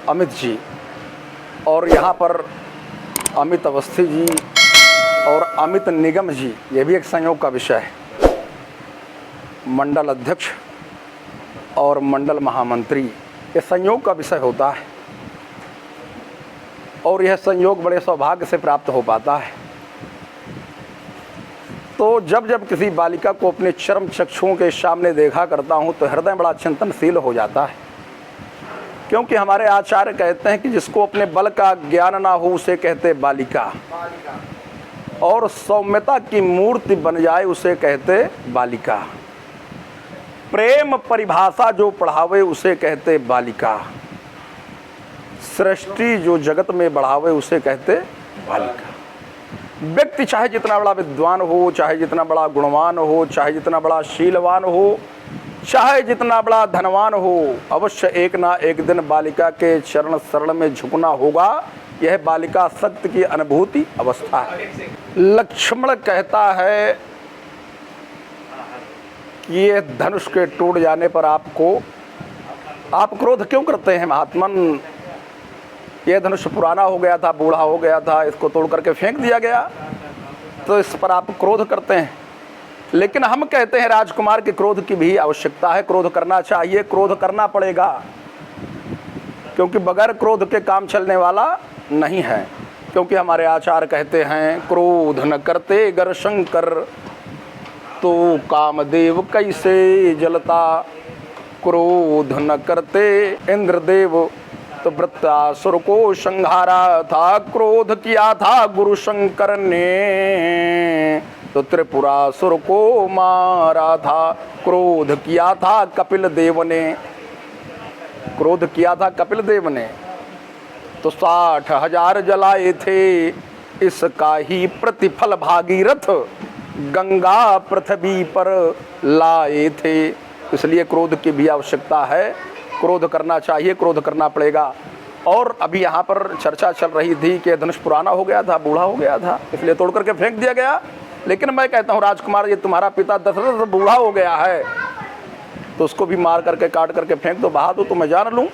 अमित जी और यहाँ पर अमित अवस्थी जी और अमित निगम जी, ये भी एक संयोग का विषय है। मंडल अध्यक्ष और मंडल महामंत्री, ये संयोग का विषय होता है और यह संयोग बड़े सौभाग्य से प्राप्त हो पाता है। तो जब जब किसी बालिका को अपने चर्म चक्षुओं के सामने देखा करता हूँ तो हृदय बड़ा चिंतनशील हो जाता है, क्योंकि हमारे आचार्य कहते हैं कि जिसको अपने बल का ज्ञान ना हो उसे कहते बालिका, और सौम्यता की मूर्ति बन जाए उसे कहते बालिका, प्रेम परिभाषा जो पढ़ावे उसे कहते बालिका, सृष्टि जो जगत में बढ़ावे उसे कहते बालिका। व्यक्ति चाहे जितना बड़ा विद्वान हो, चाहे जितना बड़ा गुणवान हो, चाहे जितना बड़ा शीलवान हो, चाहे जितना बड़ा धनवान हो, अवश्य एक ना एक दिन बालिका के चरण शरण में झुकना होगा। यह बालिका शक्ति की अनुभूति अवस्था है। लक्ष्मण कहता है कि ये धनुष के टूट जाने पर आप क्रोध क्यों करते हैं महात्मन? यह धनुष पुराना हो गया था, बूढ़ा हो गया था, इसको तोड़ करके फेंक दिया गया, तो इस पर आप क्रोध करते हैं। लेकिन हम कहते हैं राजकुमार के क्रोध की भी आवश्यकता है, क्रोध करना चाहिए, क्रोध करना पड़ेगा, क्योंकि बगैर क्रोध के काम चलने वाला नहीं है। क्योंकि हमारे आचार्य कहते हैं क्रोध न करते गर शंकर तो कामदेव कैसे जलता, क्रोध न करते इंद्रदेव तो वृत्रासुर को संहारा था, क्रोध किया था गुरु शंकर ने तो त्रिपुरासुर को मारा था, क्रोध किया था कपिल देव ने, क्रोध किया था कपिल देव ने तो 60,000 जलाए थे, इसका ही प्रतिफल भागीरथ गंगा पृथ्वी पर लाए थे। इसलिए क्रोध की भी आवश्यकता है, क्रोध करना चाहिए, क्रोध करना पड़ेगा। और अभी यहाँ पर चर्चा चल रही थी कि धनुष पुराना हो गया था, बूढ़ा हो गया था, इसलिए तोड़ करके फेंक दिया गया। लेकिन मैं कहता हूँ राजकुमार, ये तुम्हारा पिता दशरथ बूढ़ा हो गया है तो उसको भी मार करके काट करके फेंक दो, बहा दो, तो मैं जान लूँ,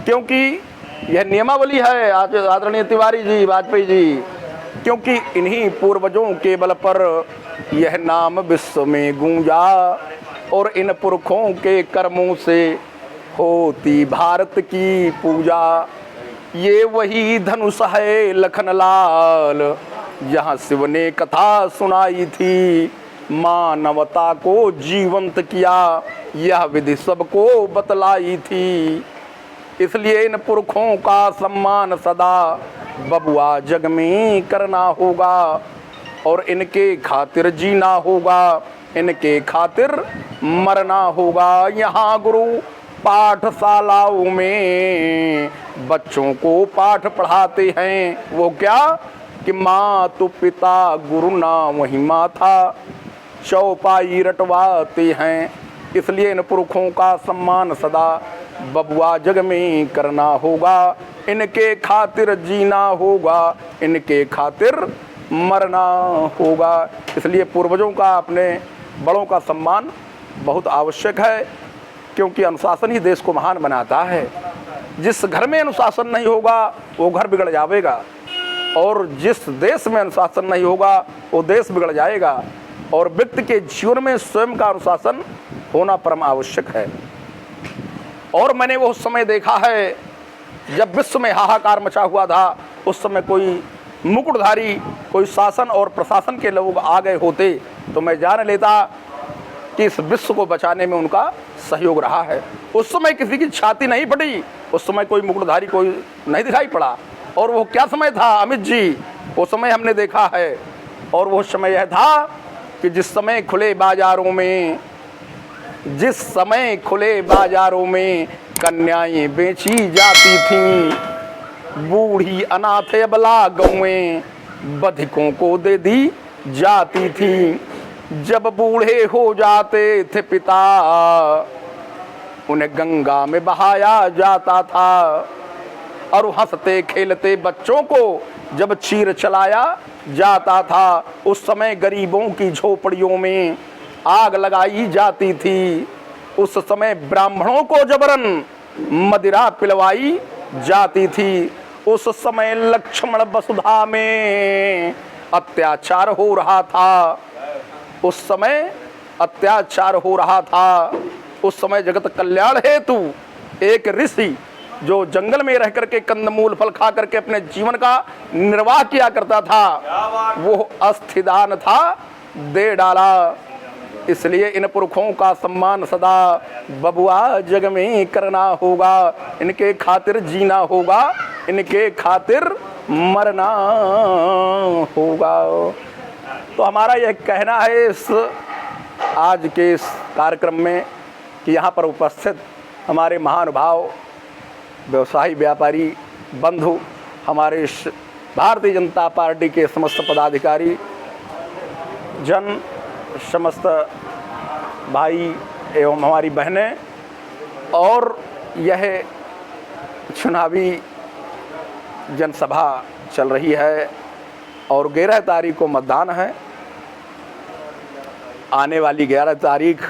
क्योंकि यह नियमावली है आदरणीय तिवारी जी, वाजपेयी जी, क्योंकि इन्हीं पूर्वजों के बल पर यह नाम विश्व में गूंजा और इन पुरखों के कर्मों से होती भारत की पूजा। ये वही धनुष है लखनलाल जहाँ शिव ने कथा सुनाई थी, मानवता को जीवंत किया यह विधि सबको बतलाई थी। इसलिए इन पुरखों का सम्मान सदा बबुआ जग में करना होगा और इनके खातिर जीना होगा, इनके खातिर मरना होगा। यहाँ गुरु पाठशालाओं में बच्चों को पाठ पढ़ाते हैं, वो क्या कि माँ तो पिता गुरु ना वही माथा चौपाई रटवाते हैं। इसलिए इन पुरखों का सम्मान सदा बबुआ जग में करना होगा, इनके खातिर जीना होगा, इनके खातिर मरना होगा। इसलिए पूर्वजों का, अपने बड़ों का सम्मान बहुत आवश्यक है, क्योंकि अनुशासन ही देश को महान बनाता है। जिस घर में अनुशासन नहीं होगा वो घर बिगड़ जाएगा, और जिस देश में अनुशासन नहीं होगा वो देश बिगड़ जाएगा। और व्यक्ति के जीवन में स्वयं का अनुशासन होना परम आवश्यक है। और मैंने वो समय देखा है जब विश्व में हाहाकार मचा हुआ था, उस समय कोई मुकुटधारी, कोई शासन और प्रशासन के लोग आ गए होते तो मैं जान लेता कि इस विश्व को बचाने में उनका सहयोग रहा है। उस समय किसी की छाती नहीं फटी, उस समय कोई मुकुटधारी कोई नहीं दिखाई पड़ा। और वो क्या समय था अमित जी? वो समय हमने देखा है, और वो समय यह था कि जिस समय खुले बाजारों में, जिस समय खुले बाजारों में कन्याएं बेची जाती थीं, बूढ़ी अनाथ अबला गौएं बधिकों को दे दी जाती थीं। जब बूढ़े हो जाते थे पिता उन्हें गंगा में बहाया जाता था, और हंसते खेलते बच्चों को जब चीर चलाया जाता था। उस समय गरीबों की झोपड़ियों में आग लगाई जाती थी। उस समय ब्राह्मणों को जबरन मदिरा पिलवाई जाती थी। उस समय लक्ष्मण वसुधा में अत्याचार हो रहा था। उस समय अत्याचार हो रहा था। उस समय जगत कल्याण हेतु एक ऋषि जो जंगल में रह करके कंदमूल फल खा करके अपने जीवन का निर्वाह किया करता था, वो अस्थिदान था, दे डाला। इसलिए इन पुरखों का सम्मान सदा बबुआ जग में करना होगा। इनके खातिर जीना होगा, इनके खातिर मरना होगा। तो हमारा यह कहना है इस आज के इस कार्यक्रम में कि यहाँ पर उपस्थित हमारे महानुभाव व्यवसायी व्यापारी बंधु, हमारे भारतीय जनता पार्टी के समस्त पदाधिकारी जन, समस्त भाई एवं हमारी बहनें, और यह चुनावी जनसभा चल रही है और 11 तारीख को मतदान है। आने वाली 11 तारीख,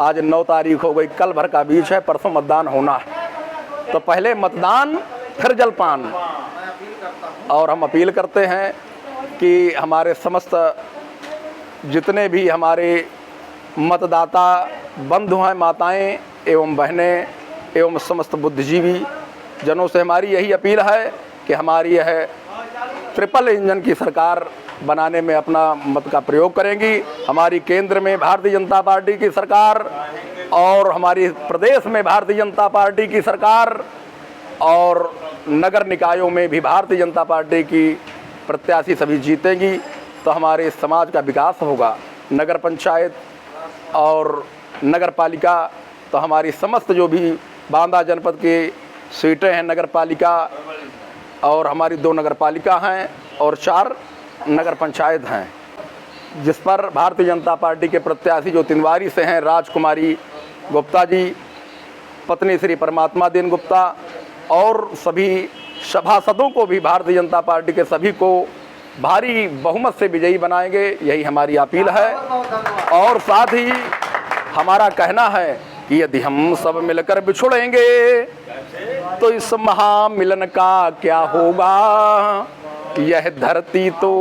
आज 9 तारीख हो गई, कल भर का बीच है, परसों मतदान होना है। तो पहले मतदान फिर जलपान। और हम अपील करते हैं कि हमारे समस्त जितने भी हमारे मतदाता बंधु हैं, माताएं एवं बहनें एवं समस्त बुद्धिजीवी जनों से हमारी यही अपील है कि हमारी यह ट्रिपल इंजन की सरकार बनाने में अपना मत का प्रयोग करेंगी। हमारी केंद्र में भारतीय जनता पार्टी की सरकार और हमारी प्रदेश में भारतीय जनता पार्टी की सरकार और नगर निकायों में भी भारतीय जनता पार्टी की प्रत्याशी सभी जीतेंगी। तो हमारे समाज का विकास होगा। नगर पंचायत और नगर पालिका, तो हमारी समस्त जो भी बांदा जनपद की सीटें हैं नगर पालिका, और हमारी 2 नगर पालिका हैं और 4 नगर पंचायत हैं, जिस पर भारतीय जनता पार्टी के प्रत्याशी जो तिनवारी से हैं, राजकुमारी गुप्ता जी, पत्नी श्री परमात्मा दीन गुप्ता, और सभी सभासदों को भी भारतीय जनता पार्टी के सभी को भारी बहुमत से विजयी बनाएंगे, यही हमारी अपील है। और साथ ही हमारा कहना है कि यदि हम सब मिलकर बिछुड़ेंगे तो इस महामिलन का क्या होगा। यह धरती तो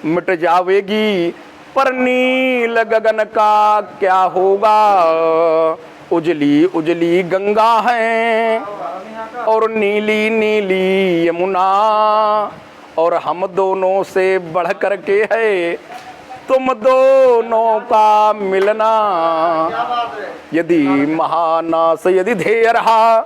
मिट जाएगी पर नील गगन का क्या होगा। उजली उजली गंगा है और नीली नीली यमुना, और हम दोनों से बढ़ कर के है तुम दोनों का मिलना। यदि महानाश यदि ध्येय रहा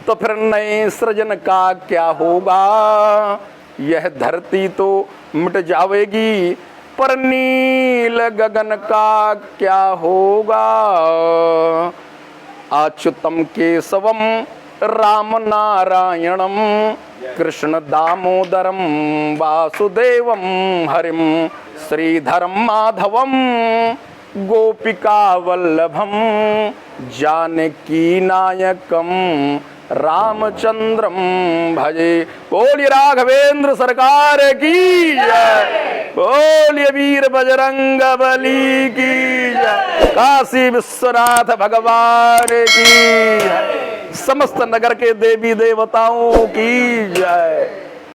तो फिर नए सृजन का क्या होगा। यह धरती तो मिट जाएगी पर नील गगन का क्या होगा। अच्युतम केशवम राम नारायणम कृष्ण दामोदरम वासुदेवम हरिम श्रीधरम माधवम गोपिका वल्लभम जानकी नायकम रामचंद्रम भजे। बोलिए राघवेंद्र सरकार की जय, बोलिए वीर बजरंग बली की जय, काशी विश्वनाथ भगवान की जय, समस्त नगर के देवी देवताओं की जय।